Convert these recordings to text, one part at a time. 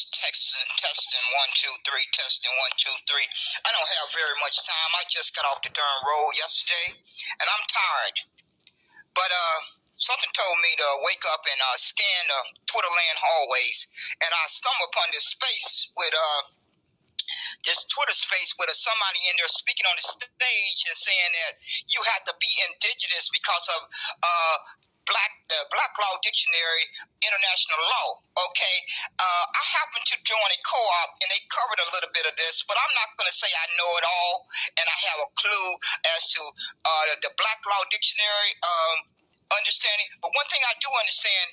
Testing 1 2 3, testing 1 2 3. I don't have very much time. I just got off the darn road yesterday, and I'm tired. But something told me to wake up and scan the Twitter land hallways, and I stumbled upon this space with this Twitter space with somebody in there speaking on the stage and saying that you have to be indigenous because of the Black Law Dictionary, international law. Okay, I happen to join a co-op, and they covered a little bit of this, but I'm not going to say I know it all, and I have a clue as to the Black Law Dictionary understanding. But one thing I do understand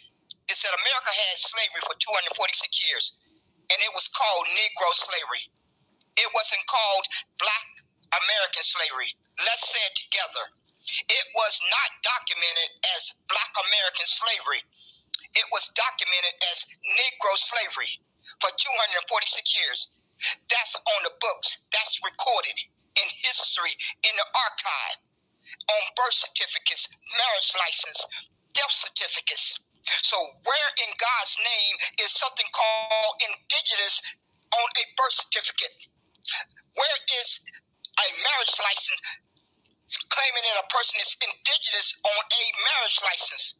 is that America had slavery for 246 years, and it was called Negro slavery. It wasn't called Black American slavery. Let's say it together. It was not documented as Black American slavery. It was documented as Negro slavery for 246 years. That's on the books. That's recorded in history, in the archive, on birth certificates, marriage license, death certificates. So where in God's name is something called indigenous on a birth certificate? Where is a marriage license claiming that a person is indigenous on a marriage license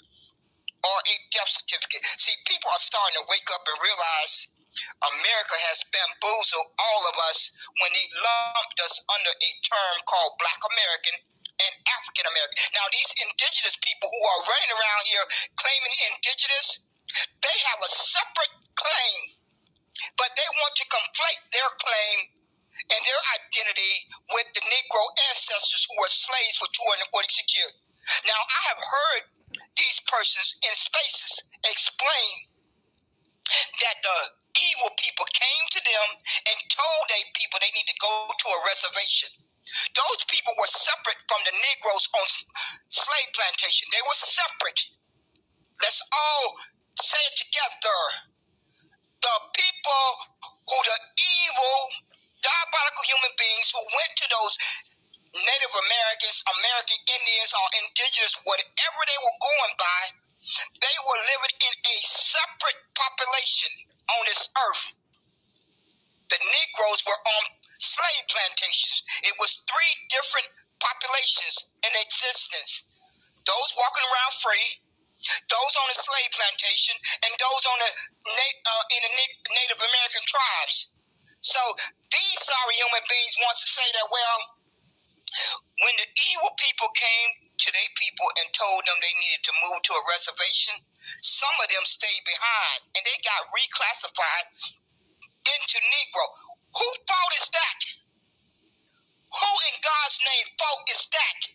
or a death certificate? See, people are starting to wake up and realize America has bamboozled all of us when they lumped us under a term called Black American and African American. Now, these indigenous people who are running around here claiming indigenous, they have a separate claim, but they want to conflate their claim and their identity with the Negro ancestors who were slaves for 246 years. Now, I have heard these persons in spaces explain that the evil people came to them and told they people they need to go to a reservation. Those people were separate from the Negroes on slave plantation. They were separate. Let's all say it together. The people who the evil diabolical human beings who went to those Native Americans, American Indians, or indigenous, whatever they were going by, they were living in a separate population on this earth. The Negroes were on slave plantations. It was 3 different populations in existence. Those walking around free, those on the slave plantation, and those on the in the Native American tribes. So these sorry human beings want to say that, well, when the evil people came to their people and told them they needed to move to a reservation, some of them stayed behind and they got reclassified into Negro. Who fault is that? Who in God's name fault is that?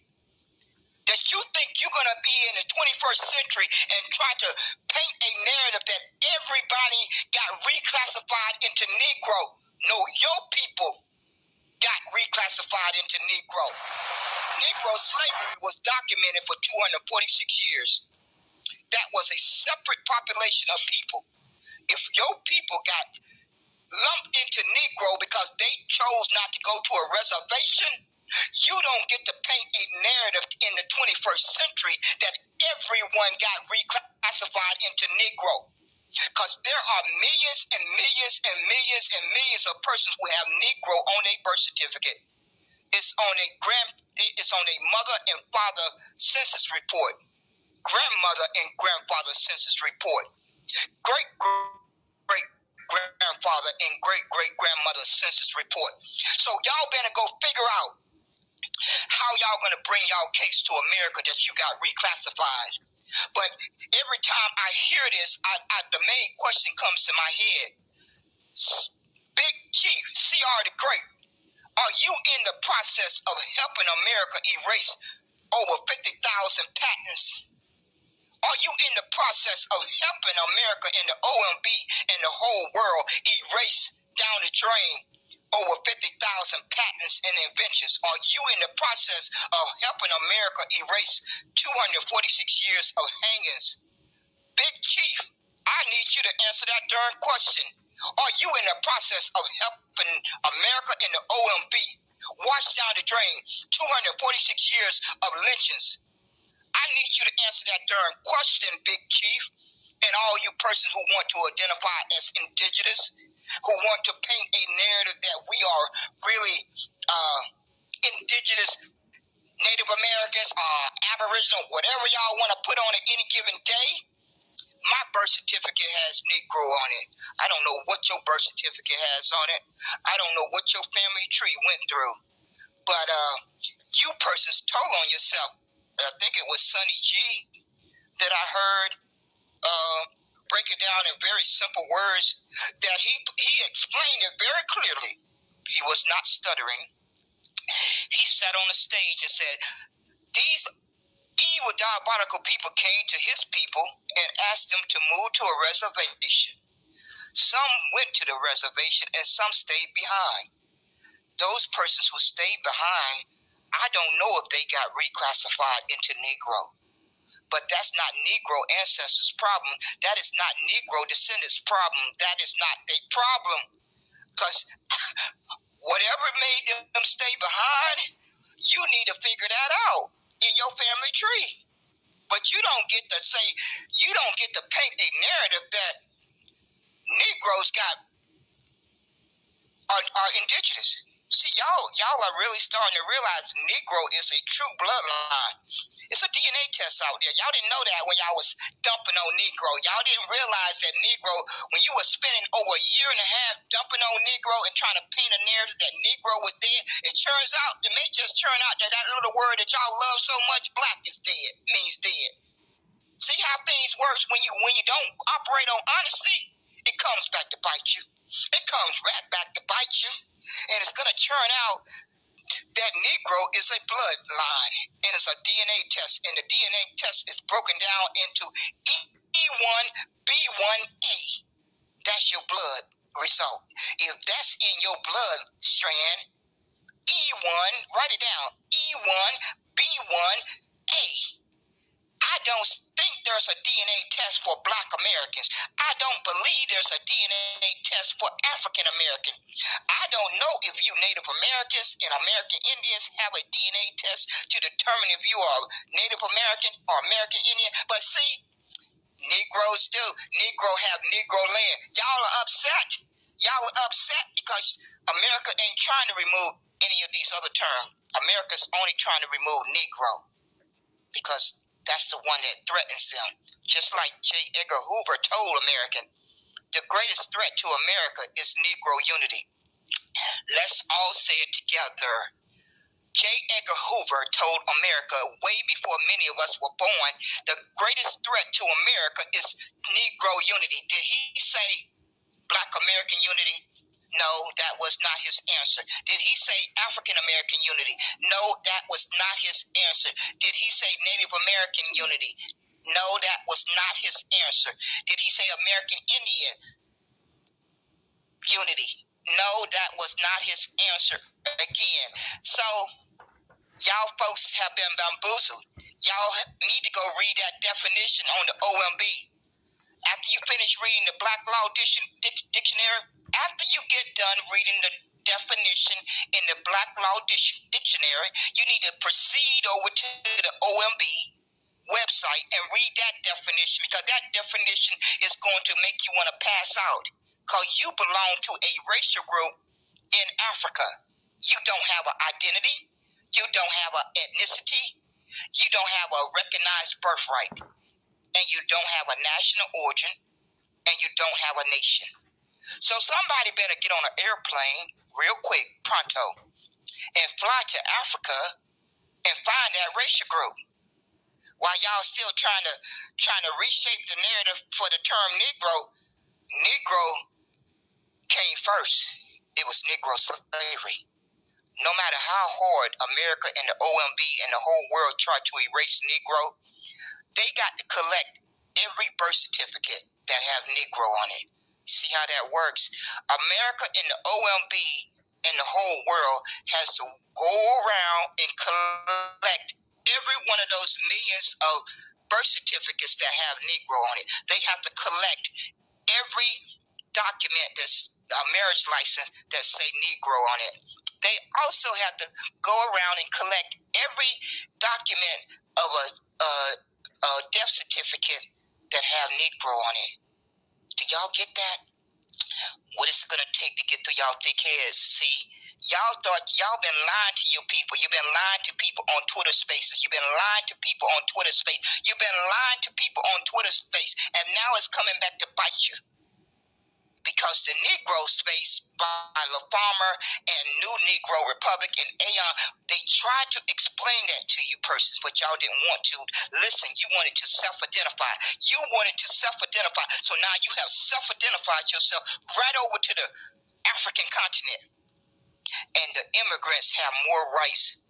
That you think you're going to be in the 21st century and try to paint a narrative that everybody got reclassified into Negro. No, your people got reclassified into Negro. Negro slavery was documented for 246 years. That was a separate population of people. If your people got lumped into Negro because they chose not to go to a reservation, you don't get to paint a narrative in the 21st century that everyone got reclassified into Negro. Because there are millions and millions and millions and millions of persons who have Negro on their birth certificate. It's on a mother and father census report, grandmother and grandfather census report, great grandfather and great grandmother census report. So y'all better go figure out how y'all gonna bring y'all case to America that you got reclassified. But every time I hear this, the main question comes to my head. Big Chief, CR the Great, are you in the process of helping America erase over 50,000 patents? Are you in the process of helping America and the OMB and the whole world erase down the drain over 50,000 patents and inventions? Are you in the process of helping America erase 246 years of hangings? Big Chief, I need you to answer that darn question. Are you in the process of helping America and the OMB wash down the drain 246 years of lynchings? I need you to answer that darn question, Big Chief. and all you persons who want to identify as indigenous, who want to paint a narrative that we are really indigenous, Native Americans, Aboriginal, whatever y'all want to put on at any given day. My birth certificate has Negro on it. I don't know what your birth certificate has on it. I don't know what your family tree went through. But you persons told on yourself. I think it was Sonny G that I heard break it down in very simple words, that he explained it very clearly. He was not stuttering. He sat on the stage and said, these evil, diabolical people came to his people and asked them to move to a reservation. Some went to the reservation and some stayed behind. Those persons who stayed behind, I don't know if they got reclassified into Negro. But that's not Negro ancestors' problem. That is not Negro descendants' problem. That is not a problem. Because whatever made them stay behind, you need to figure that out in your family tree. But you don't get to say, you don't get to paint a narrative that Negroes are indigenous. See, y'all are really starting to realize Negro is a true bloodline. It's a DNA test out there. Y'all didn't know that when y'all was dumping on Negro. Y'all didn't realize that Negro, when you were spending over a year and a half dumping on Negro and trying to paint a narrative that Negro was dead, it turns out, it may just turn out that that little word that y'all love so much, black, is dead, means dead. See how things work when you don't operate on honesty? It comes back to bite you. It comes right back to bite you. And it's going to turn out that Negro is a bloodline. And it's a DNA test. And the DNA test is broken down into E1, B1A. That's your blood result. If that's in your blood strand, E1, write it down, E1, B1A. I don't think there's a DNA test for Black Americans. I don't believe there's a DNA test for African American. I don't know if you Native Americans and American Indians have a DNA test to determine if you are Native American or American Indian. But see, Negroes do. Negro have Negro land. Y'all are upset. Y'all are upset because America ain't trying to remove any of these other terms. America's only trying to remove Negro because that's the one that threatens them. Just like J. Edgar Hoover told American, the greatest threat to America is Negro unity. Let's all say it together. J. Edgar Hoover told America way before many of us were born, the greatest threat to America is Negro unity. Did he say Black American unity? No, that was not his answer. Did he say African American unity? No, that was not his answer. Did he say Native American unity? No, that was not his answer. Did he say American Indian unity? No, that was not his answer again. So, y'all folks have been bamboozled. Y'all need to go read that definition on the OMB. After you finish reading the Black Law Dictionary, after you get done reading the definition in the Black Law Dictionary, you need to proceed over to the OMB website and read that definition, because that definition is going to make you want to pass out, because you belong to a racial group in Africa. You don't have an identity. You don't have an ethnicity. You don't have a recognized birthright. And you don't have a national origin. And you don't have a nation. So somebody better get on an airplane real quick, pronto, and fly to Africa and find that racial group. While y'all still trying to reshape the narrative for the term Negro, Negro came first. It was Negro slavery. No matter how hard America and the OMB and the whole world try to erase Negro, they got to collect every birth certificate that have Negro on it. See how that works? America and the OMB and the whole world has to go around and collect every one of those millions of birth certificates that have Negro on it. They have to collect every document that's a marriage license that say Negro on it. They also have to go around and collect every document of a death certificate that have Negro on it. Do y'all get that? What is it going to take to get through y'all thick heads? See, y'all thought y'all been lying to your people. You've been lying to people on Twitter Spaces. You've been lying to people on Twitter Space. You've been lying to people on Twitter Space, and now it's coming back to bite you. Because the Negro Space by La Farmer and New Negro Republic and Aeon, they tried to explain that to you persons, but y'all didn't want to listen. You wanted to self-identify. You wanted to self-identify. So now you have self-identified yourself right over to the African continent. And the immigrants have more rights.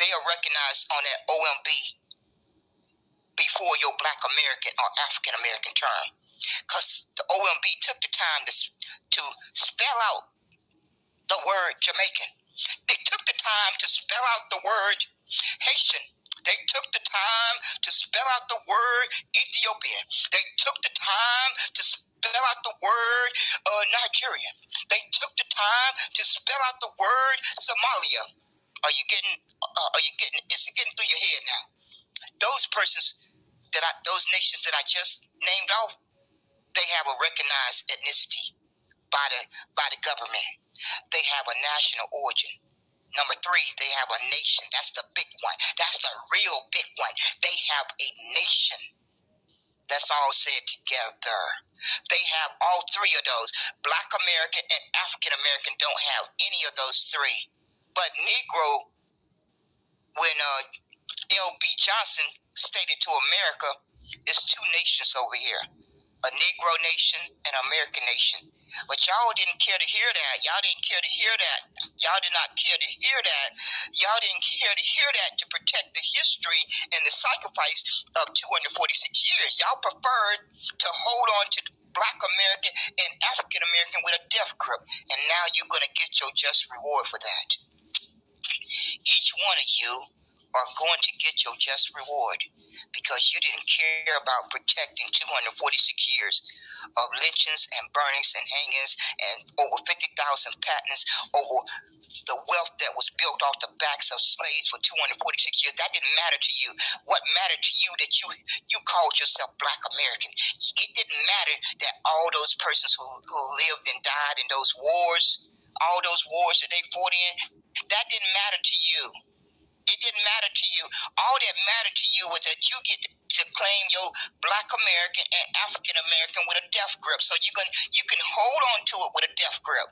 They are recognized on that OMB before your Black American or African American term. Because the OMB took the time to spell out the word Jamaican. They took the time to spell out the word Haitian. They took the time to spell out the word Ethiopian. They took the time to spell out the word Nigerian. They took the time to spell out the word Somalia. Is it getting through your head now? Those persons those nations that I just named off, they have a recognized ethnicity by the government. They have a national origin. Number 3, they have a nation. That's the big one. That's the real big one. They have a nation. That's all said together. They have all 3 of those. Black American and African American don't have any of those 3. But Negro, when L.B. Johnson stated to America, it's 2 nations over here. A Negro nation and an American nation. But y'all didn't care to hear that. Y'all didn't care to hear that. Y'all did not care to hear that. Y'all didn't care to hear that to protect the history and the sacrifice of 246 years. Y'all preferred to hold on to Black American and African American with a death grip. And now you're going to get your just reward for that. Each one of you are going to get your just reward, because you didn't care about protecting 246 years of lynchings and burnings and hangings and over 50,000 patents over the wealth that was built off the backs of slaves for 246 years. That didn't matter to you. What mattered to you that you called yourself Black American. It didn't matter that all those persons who lived and died in those wars, all those wars that they fought in, that didn't matter to you. It didn't matter to you. All that mattered to you was that you get to claim your Black American and African American with a death grip. So you can hold on to it with a death grip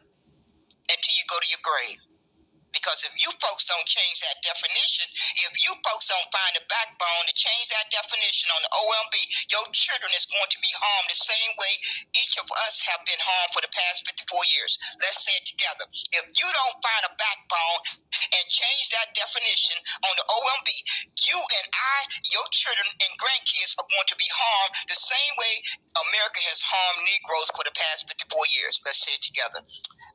until you go to your grave. Because if you folks don't change that definition, if you folks don't find a backbone to change that definition on the OMB, your children is going to be harmed the same way each of us have been harmed for the past 54 years. Let's say it together. If you don't find a backbone and change that definition on the OMB, you and I, your children and grandkids are going to be harmed the same way America has harmed Negroes for the past 54 years. Let's say it together.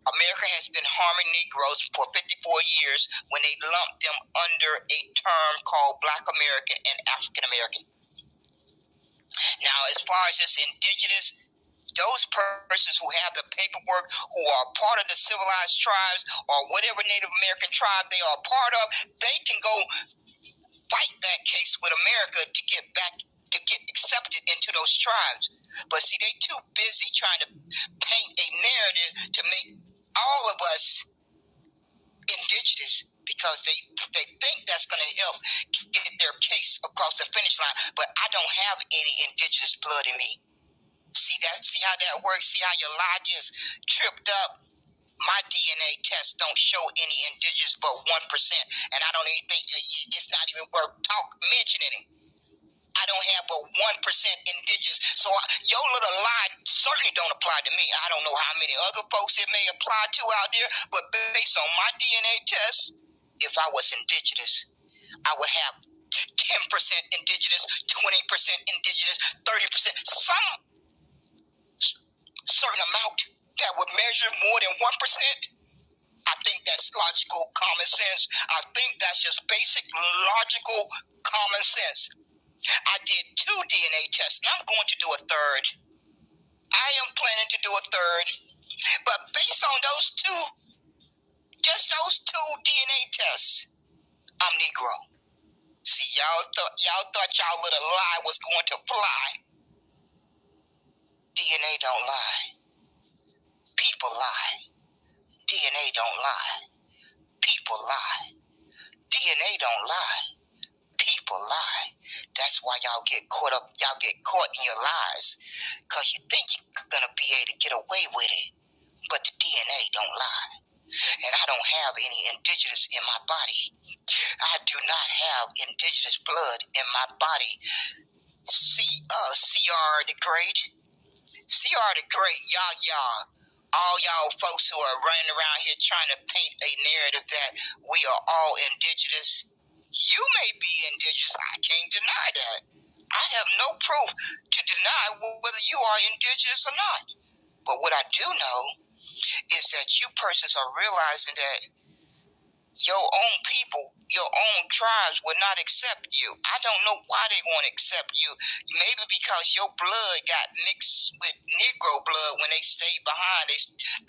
America has been harming Negroes for 54 years when they lumped them under a term called Black American and African American. Now, as far as this indigenous, those persons who have the paperwork, who are part of the civilized tribes or whatever Native American tribe they are part of, they can go fight that case with America to get accepted into those tribes. But see, they too busy trying to paint a narrative to make all of us indigenous, because they think that's going to help get their case across the finish line. But I don't have any indigenous blood in me. See how that works? See how your lie gets tripped up? My DNA test don't show any indigenous but 1%, and I don't even think it's not even worth mentioning it. I don't have but 1% indigenous, so your little lie certainly don't apply to me. I don't know how many other folks it may apply to out there, but based on my DNA test, if I was indigenous, I would have 10% indigenous, 20% indigenous, 30%, some certain amount that would measure more than 1%. I think that's logical common sense. I think that's just basic logical common sense. I did 2 DNA tests, and I'm going to do a third. I am planning to do a third. But based on those 2, just those 2 DNA tests, I'm Negro. See, y'all thought y'all little lie was going to fly. DNA don't lie. People lie. DNA don't lie. People lie. DNA don't lie. People lie. That's why y'all get caught up. Y'all get caught in your lies, because you think you're gonna be able to get away with it. But the DNA don't lie. And I don't have any indigenous in my body. I do not have indigenous blood in my body. CR the Great. CR the Great, y'all. All y'all folks who are running around here trying to paint a narrative that we are all indigenous. You may be indigenous. I can't deny that. I have no proof to deny whether you are indigenous or not. But what I do know is that you persons are realizing that your own people, your own tribes will not accept you. I don't know why they won't accept you. Maybe because your blood got mixed with Negro blood when they stayed behind.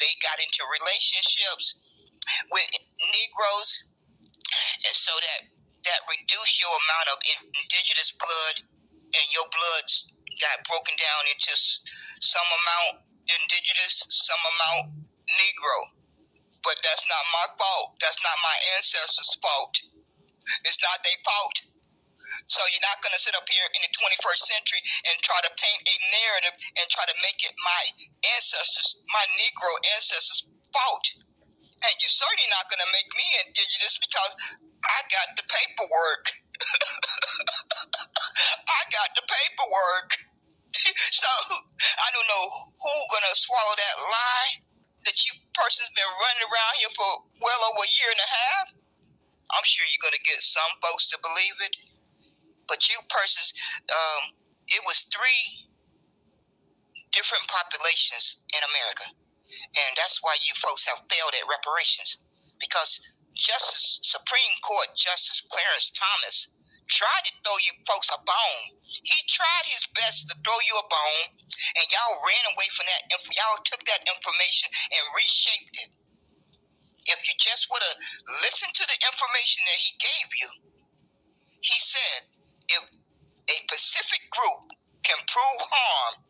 They got into relationships with Negroes, and so that reduced your amount of indigenous blood, and your blood got broken down into some amount indigenous, some amount Negro. But that's not my fault. That's not my ancestors' fault. It's not their fault. So you're not going to sit up here in the 21st century and try to paint a narrative and try to make it my ancestors, my Negro ancestors' fault. And you're certainly not going to make me indigenous, because I got the paperwork. I got the paperwork. So I don't know who's going to swallow that lie that you persons been running around here for well over a year and a half. I'm sure you're going to get some folks to believe it. But you persons, it was 3 different populations in America. And that's why you folks have failed at reparations. Because Supreme Court Justice Clarence Thomas tried to throw you folks a bone. He tried his best to throw you a bone, and y'all ran away from that. Y'all took that information and reshaped it. If you just would have listened to the information that he gave you, he said if a Pacific group can prove harm,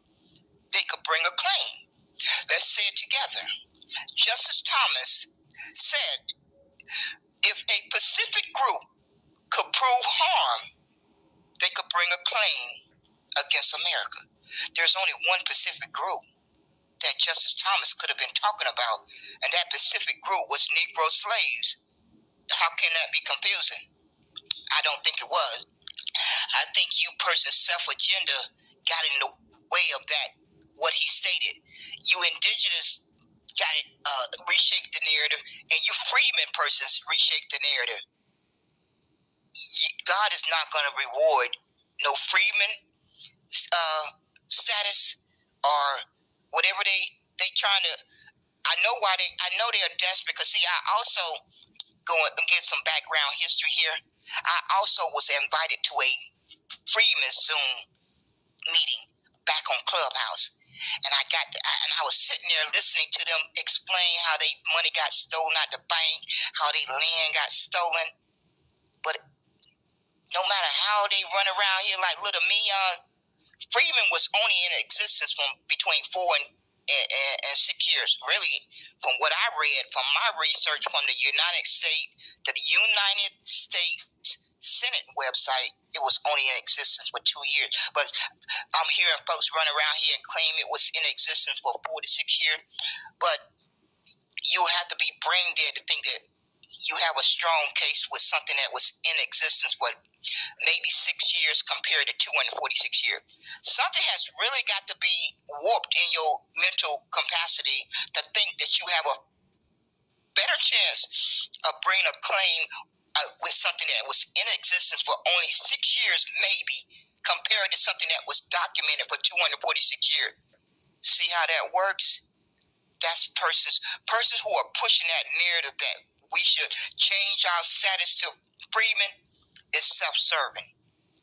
they could bring a claim. Let's say it together. Justice Thomas said if a Pacific group could prove harm, they could bring a claim against America. There's only one Pacific group that Justice Thomas could have been talking about, and that Pacific group was Negro slaves. How can that be confusing? I don't think it was. I think you person's self-agenda got in the way of that, what he stated. You indigenous got it, reshaped the narrative, and you freeman persons reshaped the narrative. God is not going to reward no freeman status or whatever they trying to. I know they're desperate, because see, I also go and get some background history here. I also was invited to a freeman Zoom meeting back on Clubhouse, and I was sitting there listening to them explain how they money got stolen out the bank, how they land got stolen. But no matter how they run around here like little Meon, freeman was only in existence from between 4 and 6 years. Really, from what I read from my research from the United States Senate website, it was only in existence for 2 years. But I'm hearing folks run around here and claim it was in existence for 4 to 6 years. But you have to be brain dead to think that you have a strong case with something that was in existence for maybe 6 years compared to 246 years. Something has really got to be warped in your mental capacity to think that you have a better chance of bringing a claim with something that was in existence for only 6 years, maybe, compared to something that was documented for 246 years. See how that works? That's persons who are pushing that narrative that we should change our status to freeman is self-serving,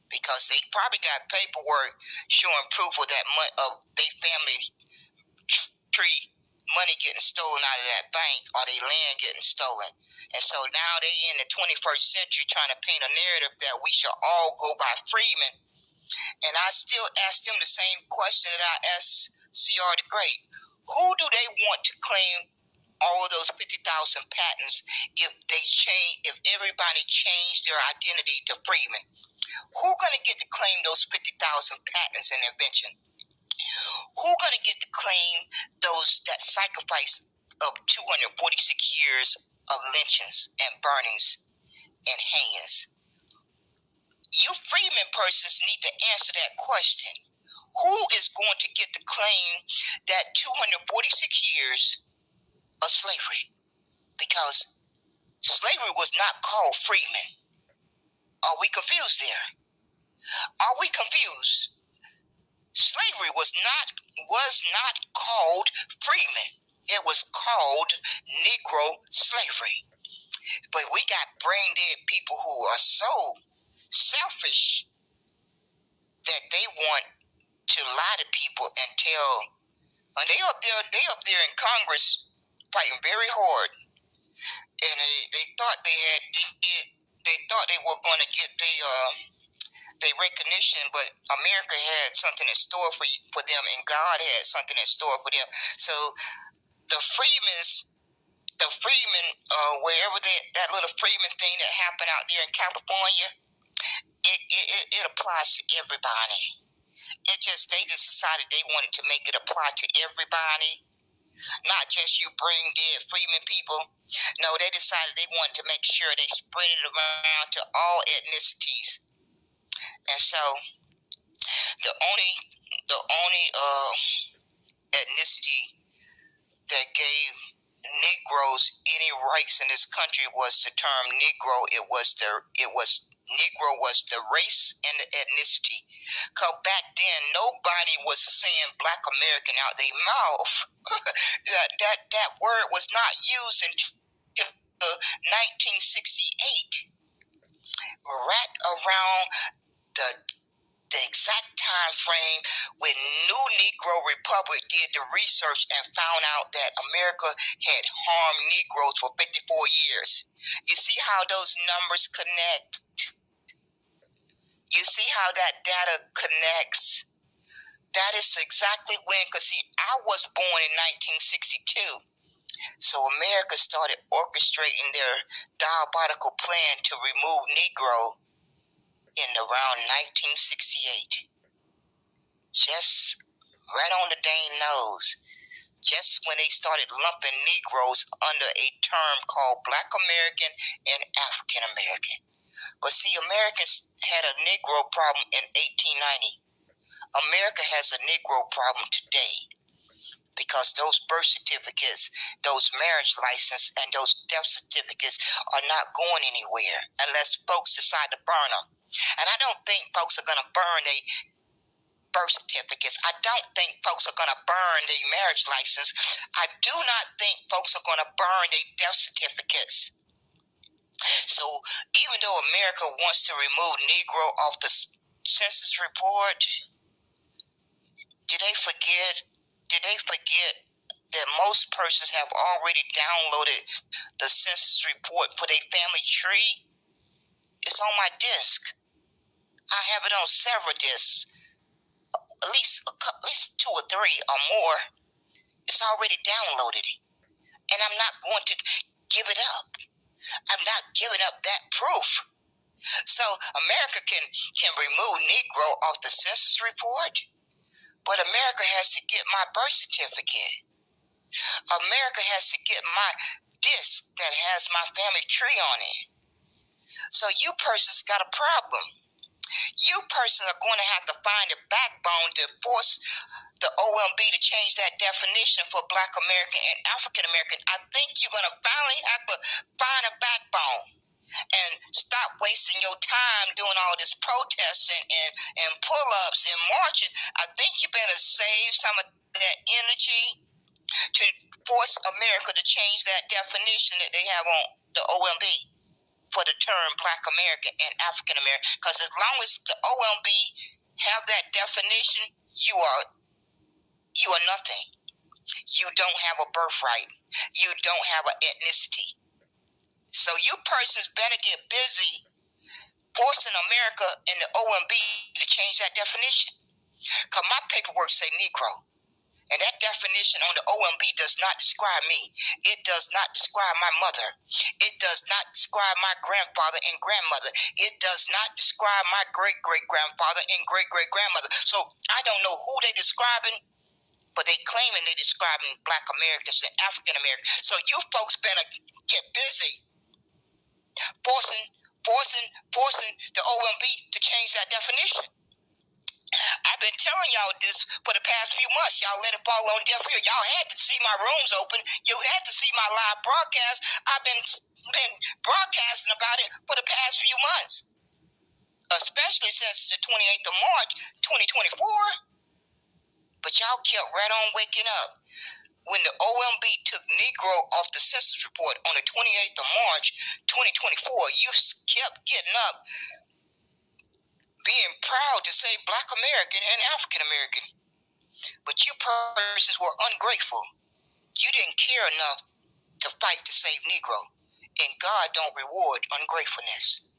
because they probably got paperwork showing proof of that of their family tree money getting stolen out of that bank, or their land getting stolen. And so now they in the 21st century trying to paint a narrative that we should all go by freedmen. And I still ask them the same question that I asked C.R. the Great. Who do they want to claim all of those 50,000 patents if everybody changed their identity to freedmen? Who gonna get to claim those 50,000 patents and invention? Who gonna get to claim that sacrifice of 246 years of lynchings and burnings and hangings? You freedmen persons need to answer that question. Who is going to get to claim that 246 years of slavery? Because slavery was not called freedmen. Are we confused there? Are we confused? Slavery was not called freedmen. It was called Negro slavery. But we got brain dead people who are so selfish that they want to lie to people and tell. And they up there in Congress fighting very hard, and they thought they thought they were going to get their recognition, but America had something in store for them, and God had something in store for them. So the freemen, wherever that little freeman thing that happened out there in California, it applies to everybody. They just decided they wanted to make it apply to everybody, not just you brain dead freeman people. No, they decided they wanted to make sure they spread it around to all ethnicities. And so the only ethnicity that gave Negroes any rights in this country was the term Negro. Negro was the race and the ethnicity. Because back then, nobody was saying Black American out their mouth. that word was not used until 1968. Right around the exact time frame when New Negro Republic did the research and found out that America had harmed Negroes for 54 years. You see how those numbers connect? You see how that data connects? That is exactly when, because see, I was born in 1962. So America started orchestrating their diabolical plan to remove Negro in around 1968. Just right on the dang nose. Just when they started lumping Negroes under a term called Black American and African American. But see, Americans had a Negro problem in 1890. America has a Negro problem today because those birth certificates, those marriage licenses, and those death certificates are not going anywhere unless folks decide to burn them. And I don't think folks are going to burn their birth certificates. I don't think folks are going to burn their marriage license. I do not think folks are going to burn their death certificates. So even though America wants to remove Negro off the census report, did they forget that most persons have already downloaded the census report for their family tree? It's on my disk. I have it on several disks, at least 2 or 3 or more. It's already downloaded, and I'm not going to give it up. I'm not giving up that proof. So America can remove Negro off the census report, but America has to get my birth certificate. America has to get my disc that has my family tree on it. So you persons got a problem. You persons are going to have to find a backbone to force the OMB to change that definition for Black American and African American. I think you're going to finally have to find a backbone and stop wasting your time doing all this protesting and pull-ups and marching. I think you better save some of that energy to force America to change that definition that they have on the OMB for the term Black American and African American. Because as long as the OMB have that definition, you are nothing. You don't have a birthright. You don't have an ethnicity. So you persons better get busy forcing America and the OMB to change that definition. Because my paperwork say Negro. And that definition on the OMB does not describe me. It does not describe my mother. It does not describe my grandfather and grandmother. It does not describe my great-great-grandfather and great-great-grandmother. So I don't know who they're describing, but they claiming they're describing Black Americans and African Americans. So you folks better get busy forcing the OMB to change that definition. I've been telling y'all this for the past few months. Y'all let it fall on deaf ear. Y'all had to see my rooms open. You had to see my live broadcast. I've been broadcasting about it for the past few months, especially since the 28th of March, 2024. But y'all kept right on waking up. When the OMB took Negro off the census report on the 28th of March, 2024, you kept getting up, being proud to say Black American and African American. But you persons were ungrateful. You didn't care enough to fight to save Negro. And God don't reward ungratefulness.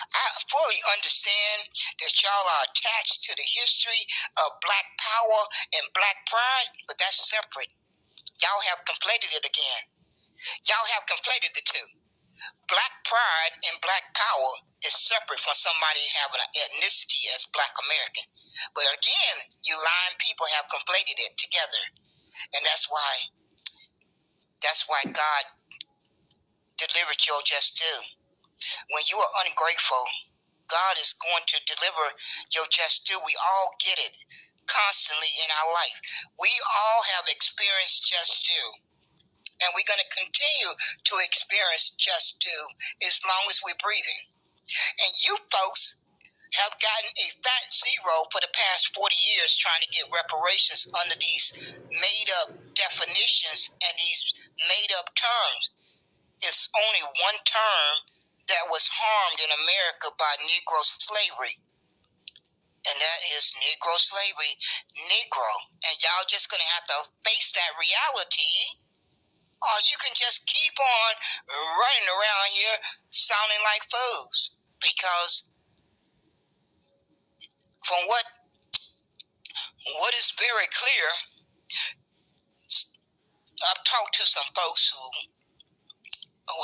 I fully understand that y'all are attached to the history of Black power and Black pride, but that's separate. Y'all have conflated it again. Y'all have conflated the two. Black pride and Black power is separate from somebody having an ethnicity as Black American. But again, you lying people have conflated it together. And that's why God delivered your just due. When you are ungrateful, God is going to deliver your just due. We all get it constantly in our life. We all have experienced just due. And we're going to continue to experience just due as long as we're breathing. And you folks have gotten a fat zero for the past 40 years trying to get reparations under these made-up definitions and these made-up terms. It's only one term that was harmed in America by Negro slavery. And that is Negro slavery, Negro. And y'all just going to have to face that reality, or you can just keep on running around here sounding like fools. Because from what is very clear, I've talked to some folks who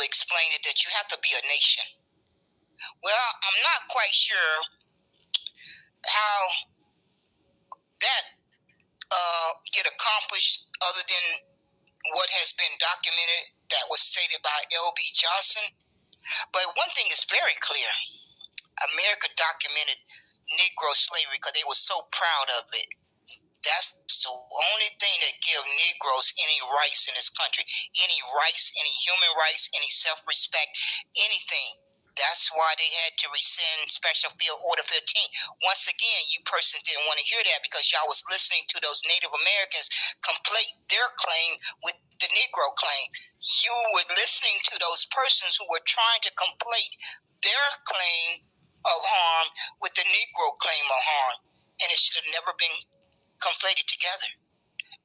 explained it that you have to be a nation. Well, I'm not quite sure how that get accomplished other than what has been documented that was stated by L.B. Johnson. But one thing is very clear. America documented Negro slavery because they were so proud of it. That's the only thing that gives Negroes any rights in this country, any rights, any human rights, any self-respect, anything. That's why they had to rescind Special Field Order 15. Once again, you persons didn't want to hear that because y'all was listening to those Native Americans conflate their claim with the Negro claim. You were listening to those persons who were trying to conflate their claim of harm with the Negro claim of harm. And it should have never been conflated together.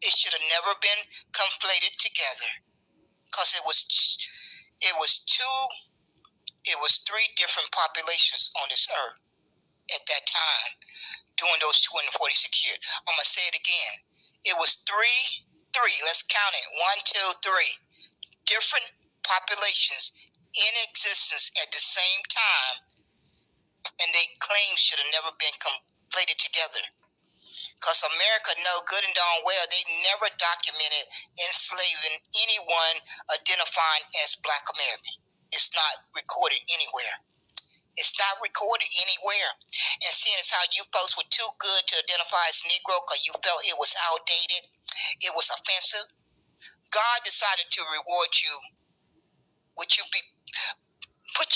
It should have never been conflated together because it was three different populations on this earth at that time during those 246 years. I'm going to say it again. It was three, let's count it, 1, 2, 3, different populations in existence at the same time, and they claims should have never been conflated together. Because America know good and darn well they never documented enslaving anyone identifying as Black American. It's not recorded anywhere. It's not recorded anywhere. And seeing as how you folks were too good to identify as Negro because you felt it was outdated, it was offensive, God decided to reward you put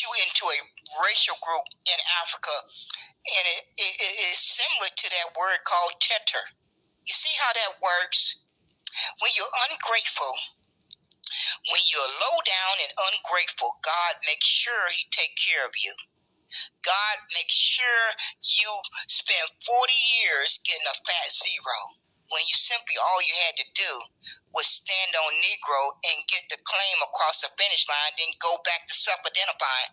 you into a racial group in Africa, and it is similar to that word called tetter. You see how that works? When you're ungrateful, when you're low down and ungrateful, God makes sure He take care of you. God makes sure you spend 40 years getting a fat zero. when you simply all you had to do was stand on Negro and get the claim across the finish line, then go back to self-identifying.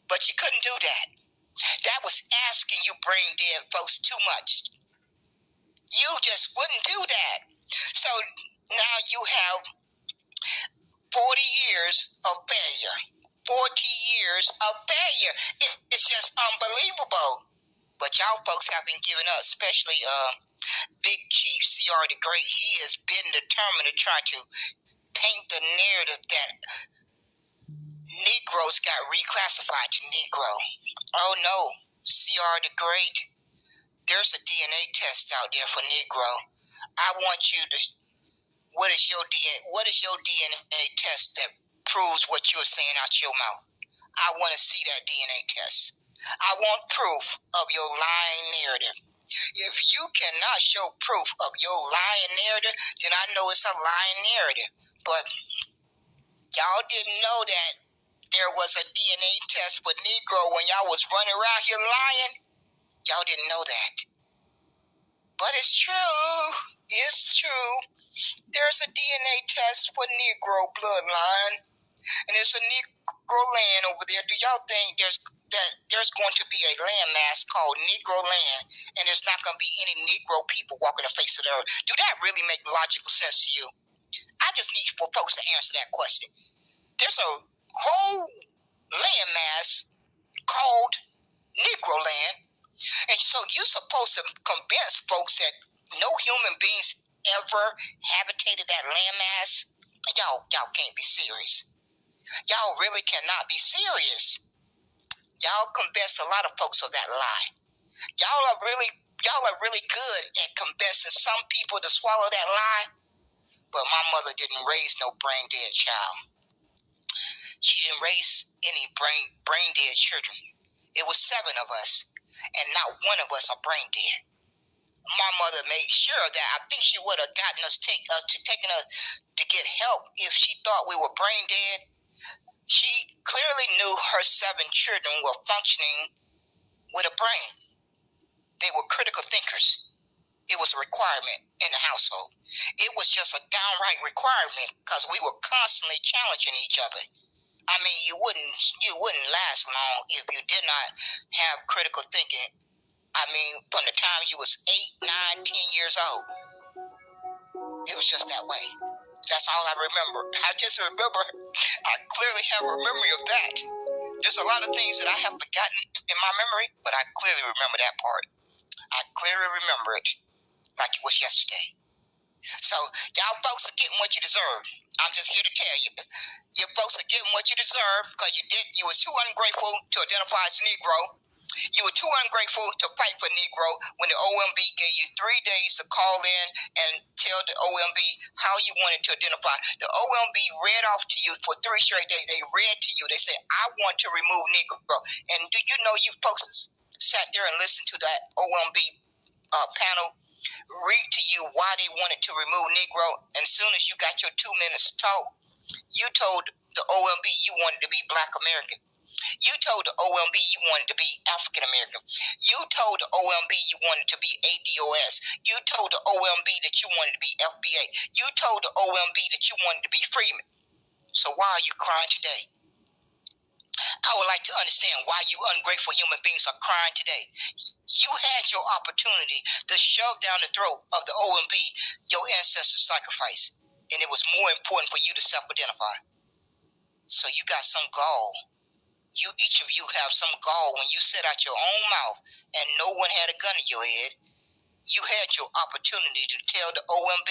But you couldn't do that. That was asking you brain dead folks too much. You just wouldn't do that. So now you have 40 years of failure. 40 years of failure. It's just unbelievable. But y'all folks have been giving up, especially Big Chief C.R. the Great. He has been determined to try to paint the narrative that Negroes got reclassified to Negro. Oh no, C.R. the Great, there's a DNA test out there for Negro. I want you to, what is your DNA test that proves what you're saying out your mouth? I want to see that DNA test. I want proof of your lying narrative. If you cannot show proof of your lying narrative, then I know it's a lying narrative. But y'all didn't know that there was a DNA test for Negro when y'all was running around here lying. Y'all didn't know that. But it's true. It's true. There's a DNA test for Negro bloodline. And there's a Negro land over there. Do y'all think there's going to be a landmass called Negro land, and there's not going to be any Negro people walking the face of the earth? Do that really make logical sense to you? I just need for folks to answer that question. There's a whole landmass called Negro land, and so you're supposed to convince folks that no human beings ever habitated that landmass? Y'all can't be serious. Y'all really cannot be serious. Y'all convinced a lot of folks of that lie. Y'all are really good at convincing some people to swallow that lie. But my mother didn't raise no brain dead child. She didn't raise any brain dead children. It was 7 of us, and not one of us are brain dead. My mother made sure that I think she would have gotten us taken us to get help if she thought we were brain dead. She clearly knew her 7 children were functioning with a brain. They were critical thinkers. It was a requirement in the household. It was just a downright requirement because we were constantly challenging each other. I mean, you wouldn't last long if you did not have critical thinking. I mean, from the time you was 8, 9, 10 years old. It was just that way. That's all I remember. I clearly have a memory of that. There's a lot of things that I have forgotten in my memory, but I clearly remember that part. I clearly remember it like it was yesterday. So, y'all folks are getting what you deserve. I'm just here to tell you. You folks are getting what you deserve because you was too ungrateful to identify as Negro. You were too ungrateful to fight for Negro when the OMB gave you 3 days to call in and tell the OMB how you wanted to identify. The OMB read off to you for 3 straight days. They read to you. They said, I want to remove Negro. And do you know you folks sat there and listened to that OMB panel read to you why they wanted to remove Negro? And as soon as you got your 2 minutes to talk, you told the OMB you wanted to be Black American. You told the OMB you wanted to be African American. You told the OMB you wanted to be ADOS. You told the OMB that you wanted to be FBA. You told the OMB that you wanted to be Freeman. So why are you crying today? I would like to understand why you ungrateful human beings are crying today. You had your opportunity to shove down the throat of the OMB your ancestors' sacrifice, and it was more important for you to self-identify. So you got some gall. Each of you have some gall when you said out your own mouth and no one had a gun to your head. You had your opportunity to tell the OMB,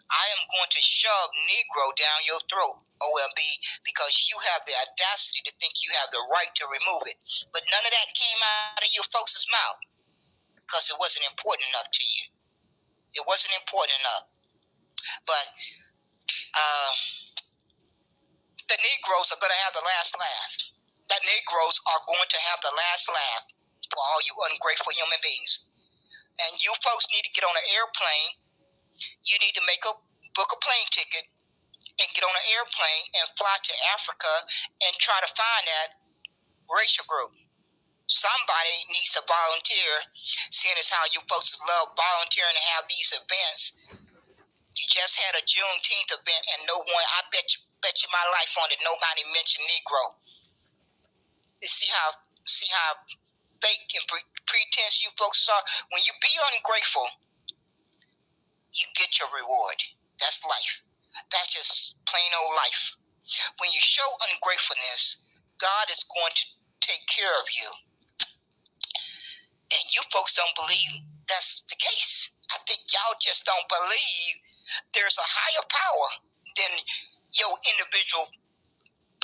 I am going to shove Negro down your throat, OMB, because you have the audacity to think you have the right to remove it. But none of that came out of your folks' mouth because it wasn't important enough to you. It wasn't important enough. But the Negroes are going to have the last laugh. The Negroes are going to have the last laugh for all you ungrateful human beings. And you folks need to get on an airplane. You need to book a plane ticket and get on an airplane and fly to Africa and try to find that racial group somebody needs to volunteer, seeing as how you folks love volunteering to have these events. You just had a Juneteenth event, and no one, I bet you my life on it, nobody mentioned Negro. You see how fake and pretense you folks are? When you be ungrateful, you get your reward. That's life. That's just plain old life. When you show ungratefulness, God is going to take care of you. And you folks don't believe that's the case. I think y'all just don't believe there's a higher power than your individual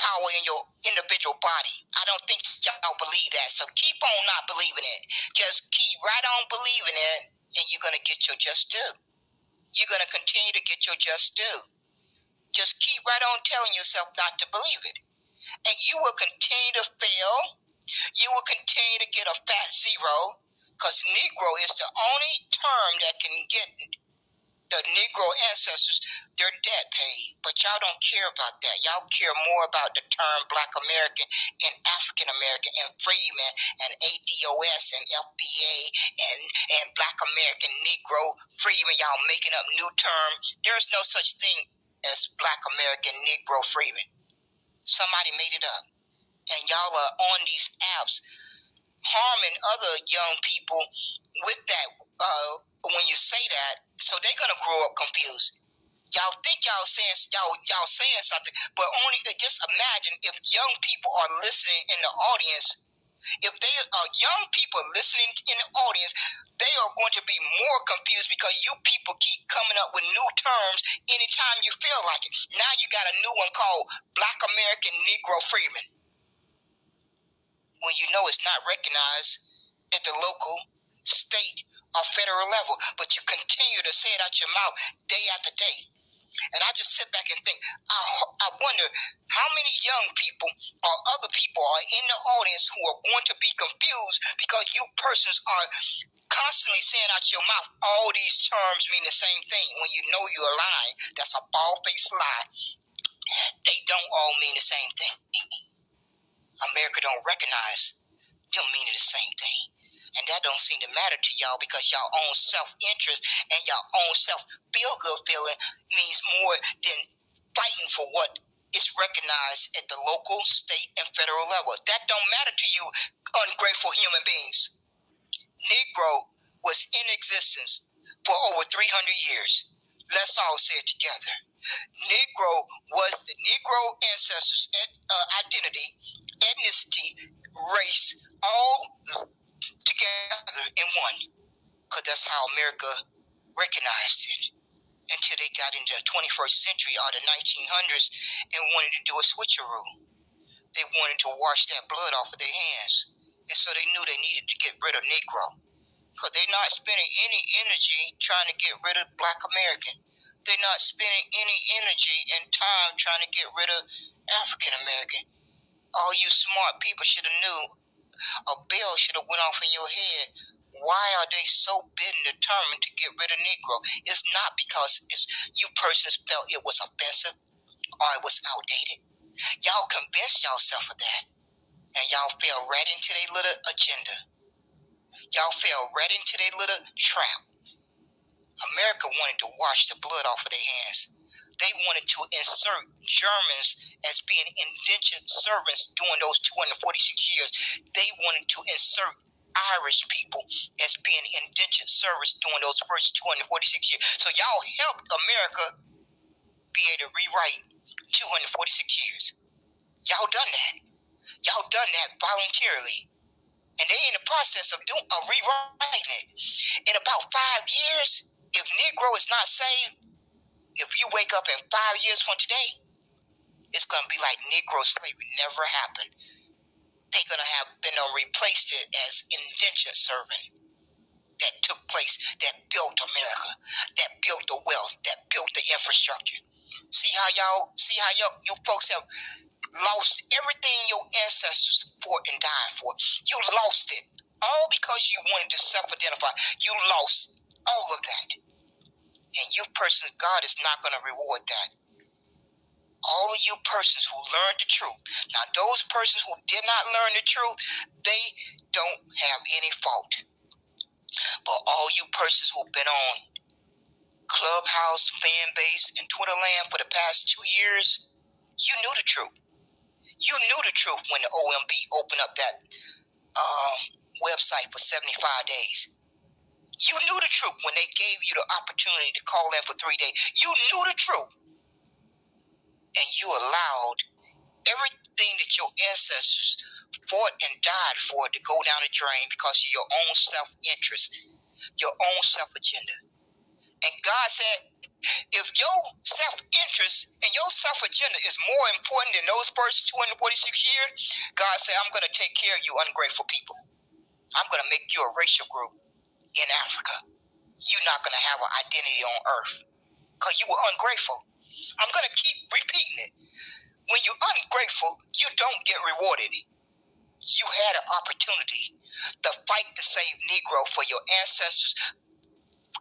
power in your individual body. I don't think y'all believe that. So keep on not believing it. Just keep right on believing it, and you're going to get your just due. You're going to continue to get your just due. Just keep right on telling yourself not to believe it. And you will continue to fail. You will continue to get a fat zero, because Negro is the only term that can get the Negro ancestors their debt paid. But y'all don't care about that. Y'all care more about the term Black American and African American and Freeman and ADOS and FBA and Black American Negro Freeman. Y'all making up new terms. There's no such thing as Black American Negro Freeman. Somebody made it up. And y'all are on these apps harming other young people with that when you say that, so they're gonna grow up confused. Y'all think y'all saying something, but only just imagine if young people are listening in the audience. If they are young people listening in the audience, they are going to be more confused because you people keep coming up with new terms anytime you feel like it. Now you got a new one called Black American Negro Freeman. When you know it's not recognized at the local, state, or federal level, but you continue to say it out your mouth day after day. And I just sit back and think, I wonder how many young people or other people are in the audience who are going to be confused because you persons are constantly saying out your mouth all these terms mean the same thing when you know you're lying. That's a bald-faced lie. They don't all mean the same thing. America don't recognize them meaning the same thing. And that don't seem to matter to y'all because y'all own self-interest and y'all own self-feel-good feeling means more than fighting for what is recognized at the local, state, and federal level. That don't matter to you, ungrateful human beings. Negro was in existence for over 300 years. Let's all say it together. Negro was the Negro ancestors' identity, ethnicity, race, all together in one. Because that's how America recognized it. Until they got into the 21st century or the 1900s and wanted to do a switcheroo. They wanted to wash that blood off of their hands. And so they knew they needed to get rid of Negro. Because they're not spending any energy trying to get rid of Black American. They're not spending any energy and time trying to get rid of African American. All you smart people should have knew. A bell should have went off in your head. Why are they so bent and determined to get rid of Negro? It's not because you persons felt it was offensive or it was outdated. Y'all convinced yourself of that. And y'all fell right into their little agenda. Y'all fell right into their little trap. America wanted to wash the blood off of their hands. They wanted to insert Germans as being indentured servants during those 246 years. They wanted to insert Irish people as being indentured servants during those first 246 years. So y'all helped America be able to rewrite 246 years. Y'all done that. Y'all done that voluntarily. And they in the process of rewriting it. In about 5 years, if Negro is not saved, if you wake up in 5 years from today, it's going to be like Negro slavery never happened. They're going to have been replaced it as indentured servant that took place, that built America, that built the wealth, that built the infrastructure. See how you folks have lost everything your ancestors fought and died for. You lost it. All because you wanted to self-identify. You lost all of that. And you persons, God is not going to reward that. all of you persons who learned the truth. Now, those persons who did not learn the truth, they don't have any fault. But all you persons who've been on Clubhouse, fan base, and Twitter land for the past 2 years, you knew the truth. You knew the truth when the OMB opened up that website for 75 days. You knew the truth when they gave you the opportunity to call in for 3 days. You knew the truth. And you allowed everything that your ancestors fought and died for to go down the drain because of your own self-interest, your own self-agenda. And God said, if your self-interest and your self-agenda is more important than those first 246 years, God said, I'm going to take care of you ungrateful people. I'm going to make you a racial group in Africa. You're not going to have an identity on earth because you were ungrateful. I'm going to keep repeating it. When you're ungrateful, you don't get rewarded. You had an opportunity to fight to save Negro for your ancestors.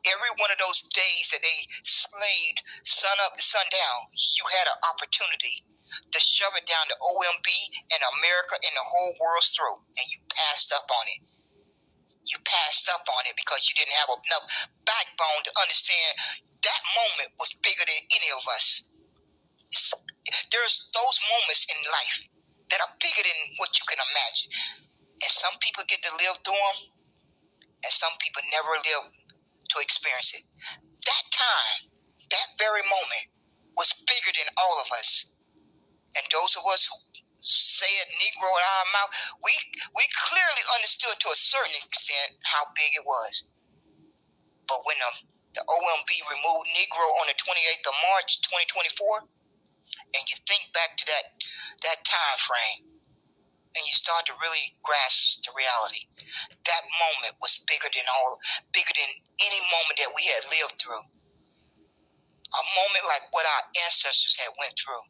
Every one of those days that they slaved sun up to sundown, you had an opportunity to shove it down the OMB and America and the whole world's throat, and you passed up on it. You passed up on it because you didn't have enough backbone to understand that moment was bigger than any of us. There's those moments in life that are bigger than what you can imagine. And some people get to live through them, and some people never live to experience it. That time, that very moment, was bigger than all of us. And those of us who say it Negro in our mouth, we clearly understood to a certain extent how big it was. But when the OMB removed Negro on the 28th of March, 2024, and you think back to that time frame, and you start to really grasp the reality, that moment was bigger than any moment that we had lived through. A moment like what our ancestors had went through.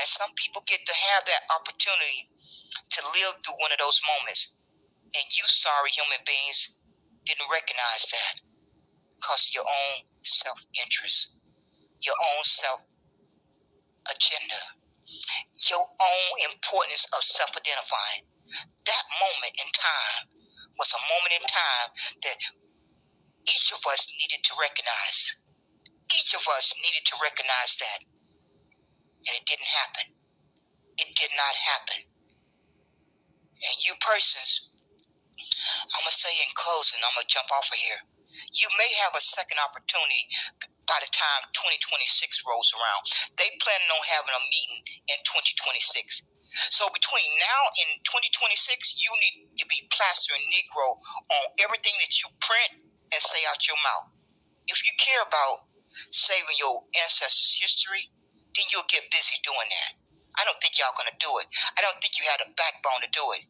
And some people get to have that opportunity to live through one of those moments. And you sorry human beings didn't recognize that because of your own self-interest, your own self-agenda, your own importance of self-identifying. That moment in time was a moment in time that each of us needed to recognize. Each of us needed to recognize that. And it didn't happen. It did not happen. And you persons, I'm going to say in closing, I'm going to jump off of here. You may have a second opportunity by the time 2026 rolls around. They plan on having a meeting in 2026. So between now and 2026, you need to be plastering Negro on everything that you print and say out your mouth. If you care about saving your ancestors' history, then you'll get busy doing that. I don't think y'all going to do it. I don't think you had a backbone to do it.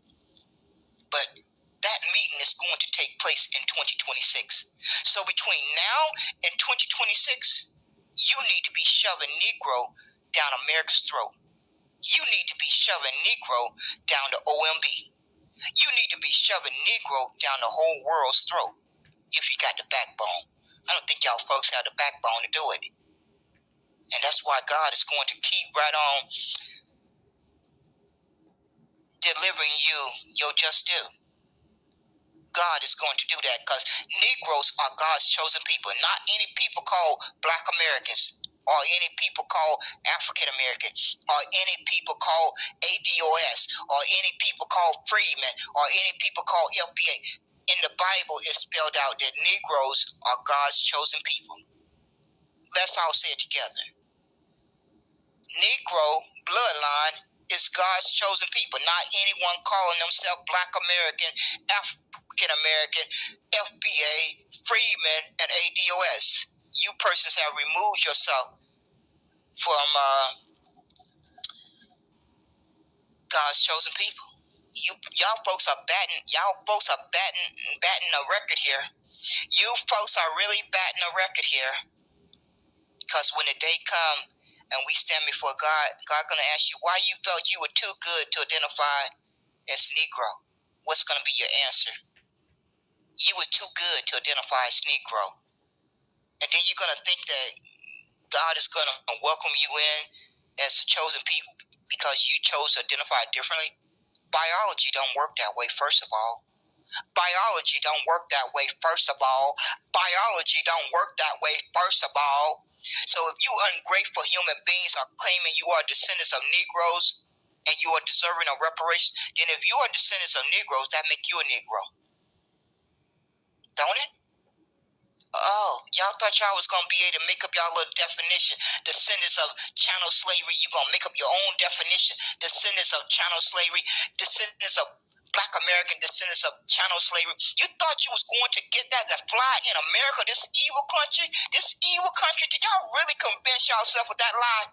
But that meeting is going to take place in 2026. So between now and 2026, you need to be shoving Negro down America's throat. You need to be shoving Negro down the OMB. You need to be shoving Negro down the whole world's throat if you got the backbone. I don't think y'all folks have the backbone to do it. And that's why God is going to keep right on delivering you your just due. God is going to do that because Negroes are God's chosen people, not any people called Black Americans or any people called African Americans or any people called ADOS or any people called freedmen or any people called LBA. In the Bible, it's spelled out that Negroes are God's chosen people. Let's all say it together. Negro bloodline is God's chosen people, not anyone calling themselves Black American, African American, FBA, Freedmen, and ADOS. You persons have removed yourself from God's chosen people. Y'all folks are batting a record here. You folks are really batting a record here. Because when the day comes and we stand before God, God's going to ask you why you felt you were too good to identify as Negro. What's going to be your answer? You were too good to identify as Negro. And then you're going to think that God is going to welcome you in as the chosen people because you chose to identify differently? Biology don't work that way, first of all. Biology don't work that way, first of all. Biology don't work that way, first of all. So if you ungrateful human beings are claiming you are descendants of Negroes and you are deserving of reparations, then if you are descendants of Negroes, that make you a Negro. Don't it? Oh, y'all thought y'all was going to be able to make up y'all little definition. Descendants of chattel slavery, you're going to make up your own definition. Descendants of chattel slavery, descendants of Black American, descendants of chattel slavery. You thought you was going to get that to fly in America, this evil country? This evil country, did y'all really convince yourself with that lie?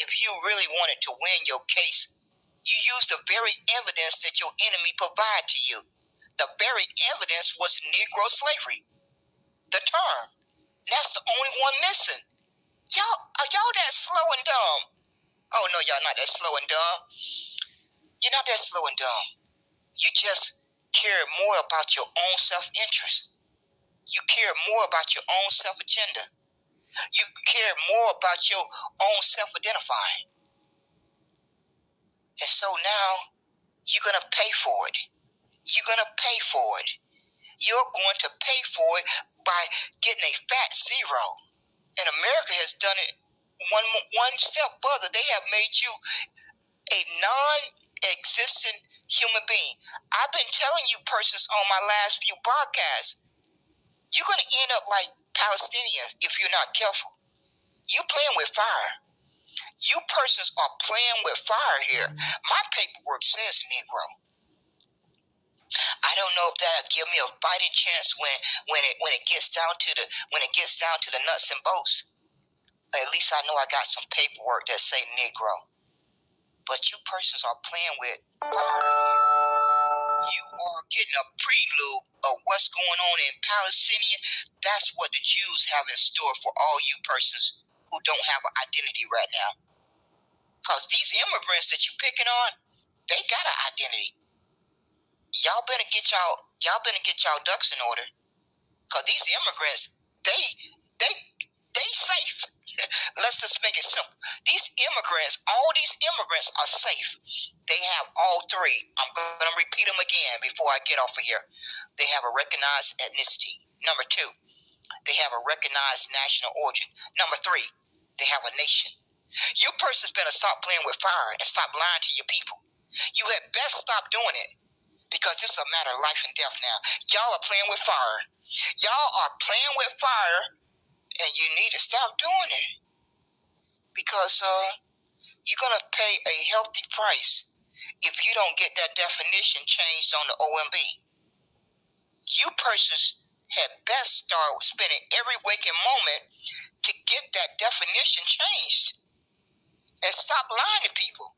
If you really wanted to win your case, you used the very evidence that your enemy provided to you. The very evidence was Negro slavery. The term. That's the only one missing. Are y'all that slow and dumb? Oh no, y'all not that slow and dumb. You're not that slow and dumb. You just care more about your own self-interest. You care more about your own self-agenda. You care more about your own self-identifying. And so now, you're going to pay for it. You're going to pay for it. You're going to pay for it by getting a fat zero. And America has done it one step further. They have made you a non-existent human being. I've been telling you persons on my last few broadcasts, you're going to end up like Palestinians if you're not careful. You're playing with fire. You persons are playing with fire here. My paperwork says Negro. I don't know if that give me a fighting chance when it gets down to the nuts and bolts. At least I know I got some paperwork that say Negro. But you persons are playing with fire. You are getting a prelude of what's going on in Palestine. That's what the Jews have in store for all you persons who don't have an identity right now. Because these immigrants that you're picking on, they got an identity. Y'all better get y'all ducks in order. Because these immigrants, they safe. Let's just make it simple. All these immigrants are safe. They have all three. I'm going to repeat them again before I get off of here. They have a recognized ethnicity. Number 2, they have a recognized national origin. Number 3, they have a nation. You persons better stop playing with fire and stop lying to your people. You had best stop doing it. Because this is a matter of life and death now. Y'all are playing with fire. Y'all are playing with fire, and you need to stop doing it. Because you're going to pay a healthy price if you don't get that definition changed on the OMB. You persons had best start spending every waking moment to get that definition changed. And stop lying to people.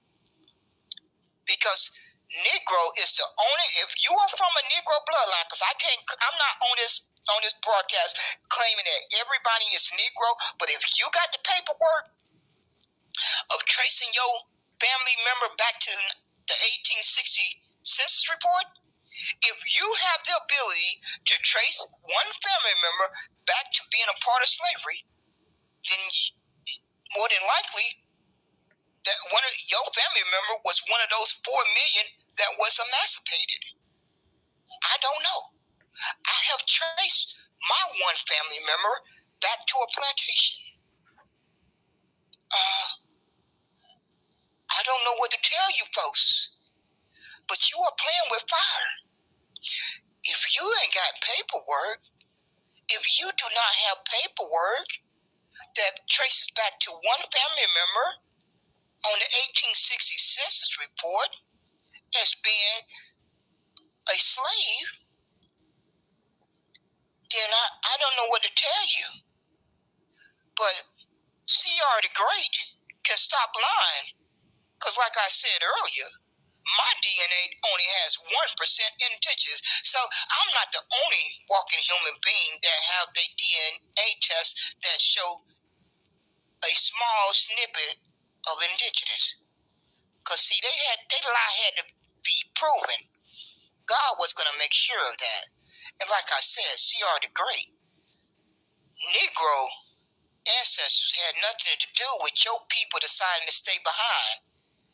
Because Negro is the only, if you are from a Negro bloodline, because I'm not on this broadcast claiming that everybody is Negro, but if you got the paperwork of tracing your family member back to the 1860 census report, if you have the ability to trace one family member back to being a part of slavery, then more than likely that one of your family member was one of those 4 million that was emancipated. I don't know. I have traced my one family member back to a plantation. I don't know what to tell you folks, but you are playing with fire. If you ain't got paperwork, if you do not have paperwork that traces back to one family member on the 1860 census report as being a slave, then I don't know what to tell you. But C.R. the Great can stop lying. Because like I said earlier, my DNA only has 1% indigenous. So I'm not the only walking human being that have the DNA test that show a small snippet of indigenous. Because see, they lie had to be proven. God was going to make sure of that. And like I said, C.R. the Great, Negro ancestors had nothing to do with your people deciding to stay behind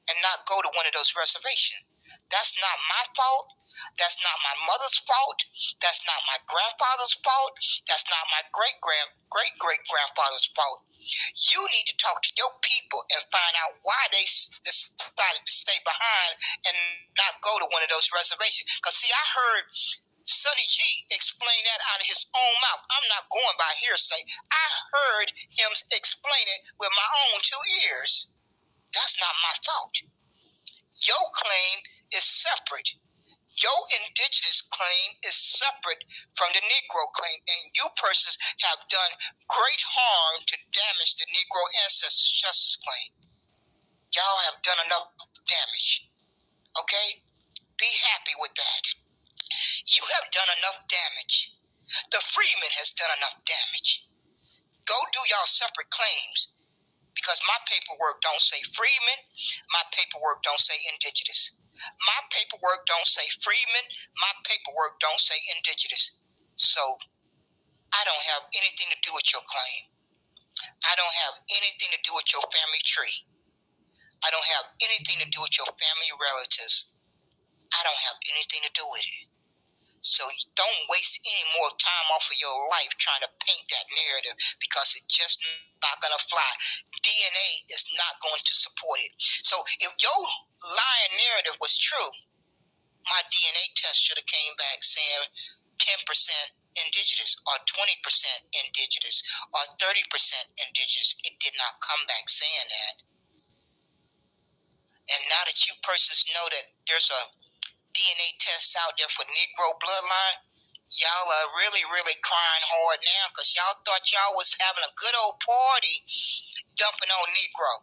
and not go to one of those reservations. That's not my fault. That's not my mother's fault. That's not my grandfather's fault. That's not my great-great-grandfather's fault. You need to talk to your people and find out why they decided to stay behind and not go to one of those reservations. Because, see, I heard Sonny G explain that out of his own mouth. I'm not going by hearsay. I heard him explain it with my own 2 ears. That's not my fault. Your claim is separate. Your indigenous claim is separate from the Negro claim, and you persons have done great harm to damage the Negro ancestors' justice claim. Y'all have done enough damage. Okay? Be happy with that. You have done enough damage. The freeman has done enough damage. Go do y'all separate claims, because my paperwork don't say freeman. My paperwork don't say indigenous. My paperwork don't say freeman. My paperwork don't say indigenous. So I don't have anything to do with your claim. I don't have anything to do with your family tree. I don't have anything to do with your family relatives. I don't have anything to do with it. So don't waste any more time off of your life trying to paint that narrative, because it's just not going to fly. DNA is not going to support it. So if your lying narrative was true, my DNA test should have came back saying 10% indigenous or 20% indigenous or 30% indigenous. It did not come back saying that. And now that you persons know that there's a DNA test out there for Negro bloodline, y'all are really, really crying hard now, because y'all thought y'all was having a good old party dumping on Negro.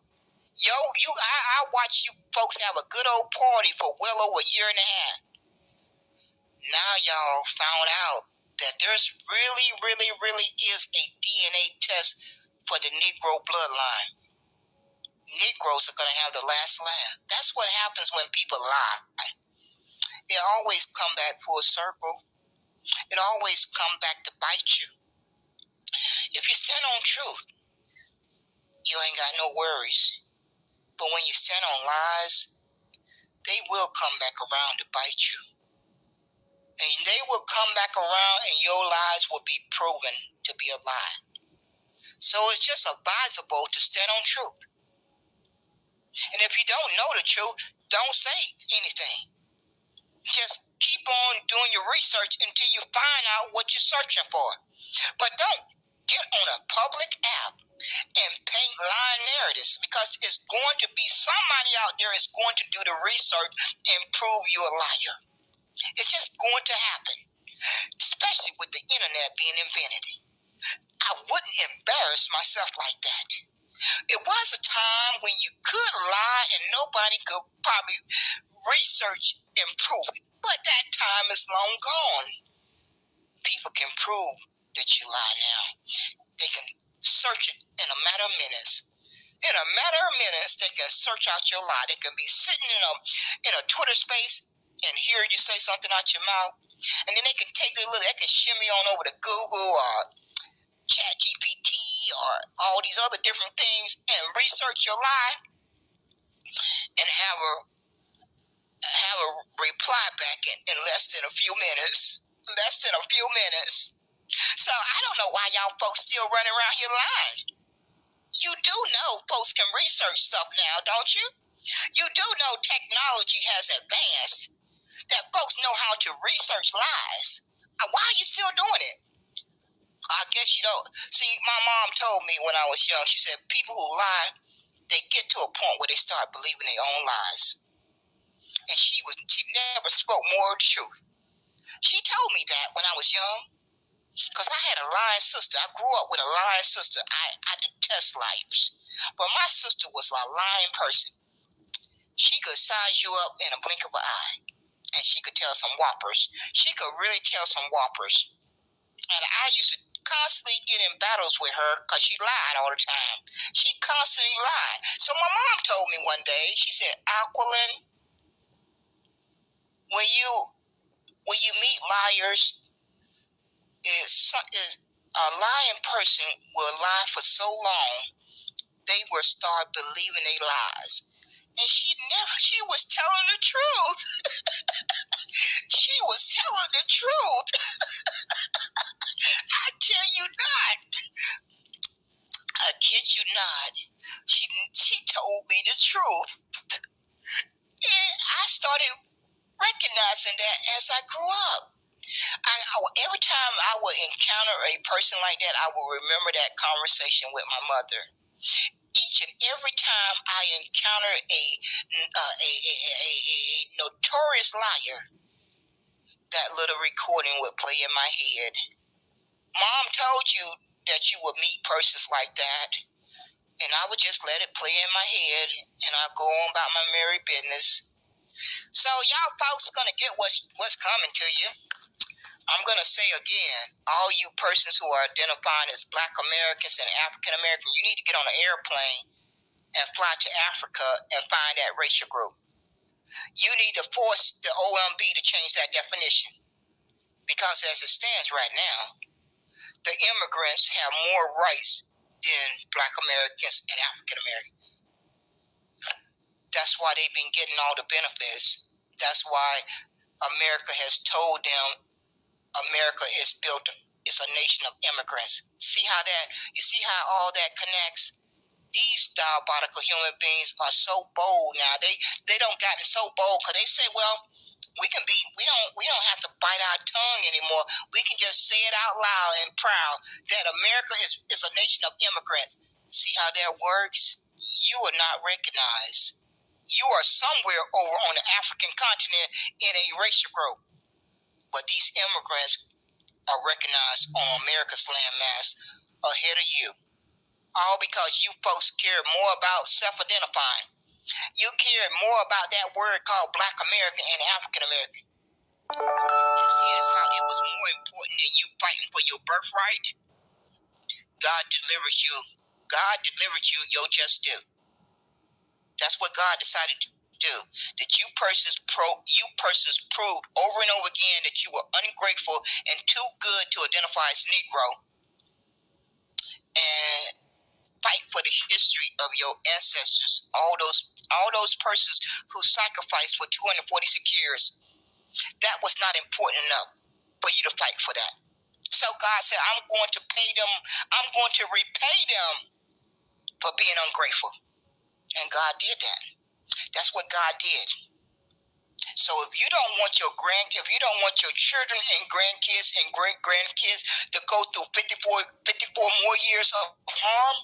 I watched you folks have a good old party for well over a year and a half. Now y'all found out that there's really, really, really is a DNA test for the Negro bloodline. Negroes are going to have the last laugh. That's what happens when people lie. It always come back full circle. It always come back to bite you. If you stand on truth, you ain't got no worries. But when you stand on lies, they will come back around to bite you. And they will come back around and your lies will be proven to be a lie. So it's just advisable to stand on truth. And if you don't know the truth, don't say anything. Just keep on doing your research until you find out what you're searching for. But don't get on a public app and paint lying narratives, because it's going to be somebody out there is going to do the research and prove you a liar. It's just going to happen, especially with the internet being invented. I wouldn't embarrass myself like that. It was a time when you could lie and nobody could probably research and prove it. But that time is long gone. People can prove that you lie now. They can search it in a matter of minutes. In a matter of minutes, they can search out your lie. They can be sitting in a Twitter space and hear you say something out your mouth, and then they can take they can shimmy on over to Google or ChatGPT or all these other different things and research your lie and have a reply back in less than a few minutes. Less than a few minutes. So I don't know why y'all folks still running around here lying. You do know folks can research stuff now, don't you? You do know technology has advanced, that folks know how to research lies. Why are you still doing it? I guess you don't. See, my mom told me when I was young, she said people who lie, they get to a point where they start believing their own lies. And she never spoke more of the truth. She told me that when I was young, because I had a lying sister. I grew up with a lying sister. I detest liars. But my sister was a lying person. She could size you up in a blink of an eye. And she could tell some whoppers. She could really tell some whoppers. And I used to constantly get in battles with her because she lied all the time. She constantly lied. So my mom told me one day, she said, Aquilin, when you meet liars, is a lying person will lie for so long, they will start believing they lies. And she was telling the truth. She was telling the truth. I tell you not. I kid you not. She told me the truth. And I started recognizing that as I grew up. Every time I would encounter a person like that, I will remember that conversation with my mother. Each and every time I encounter a notorious liar, that little recording would play in my head. Mom told you that you would meet persons like that, and I would just let it play in my head, and I'd go on about my merry business. So y'all folks gonna get what's coming to you. I'm going to say again, all you persons who are identifying as Black Americans and African Americans, you need to get on an airplane and fly to Africa and find that racial group. You need to force the OMB to change that definition. Because as it stands right now, the immigrants have more rights than Black Americans and African Americans. That's why they've been getting all the benefits. That's why America has told them America is a nation of immigrants. You see how all that connects? These diabolical human beings are so bold now. They don't gotten so bold because they say, well, we don't have to bite our tongue anymore. We can just say it out loud and proud that America is a nation of immigrants. See how that works? You are not recognized. You are somewhere over on the African continent in a racial group. But these immigrants are recognized on America's landmass ahead of you. All because you folks care more about self-identifying. You care more about that word called Black American and African American. And see, that's how it was more important than you fighting for your birthright. God delivered you. God delivered you your just due. That's what God decided to do. That you persons proved over and over again that you were ungrateful and too good to identify as Negro, and fight for the history of your ancestors, all those persons who sacrificed for 246 years. That was not important enough for you to fight for that. So God said, I'm going to pay them, I'm going to repay them for being ungrateful. And God did that. That's what God did. So if you don't want your children and grandkids and great-grandkids to go through 54 more years of harm,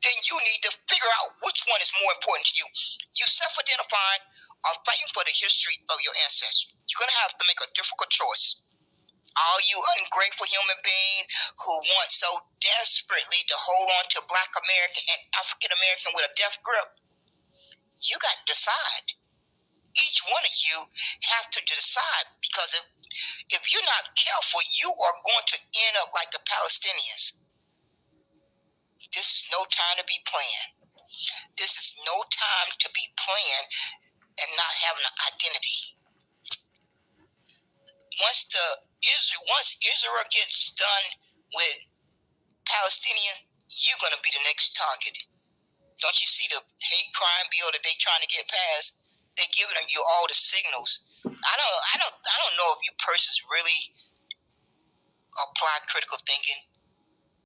then you need to figure out which one is more important to you. You self-identifying or fighting for the history of your ancestors. You're going to have to make a difficult choice. All you ungrateful human beings who want so desperately to hold on to Black American and African American with a death grip, you got to decide. Each one of you have to decide, because if you're not careful, you are going to end up like the Palestinians. This is no time to be playing. This is no time to be playing and not having an identity. Once Israel gets done with Palestinians, you're going to be the next target. Don't you see the hate crime bill that they're trying to get passed? They're giving you all the signals. I don't know if you persons really apply critical thinking.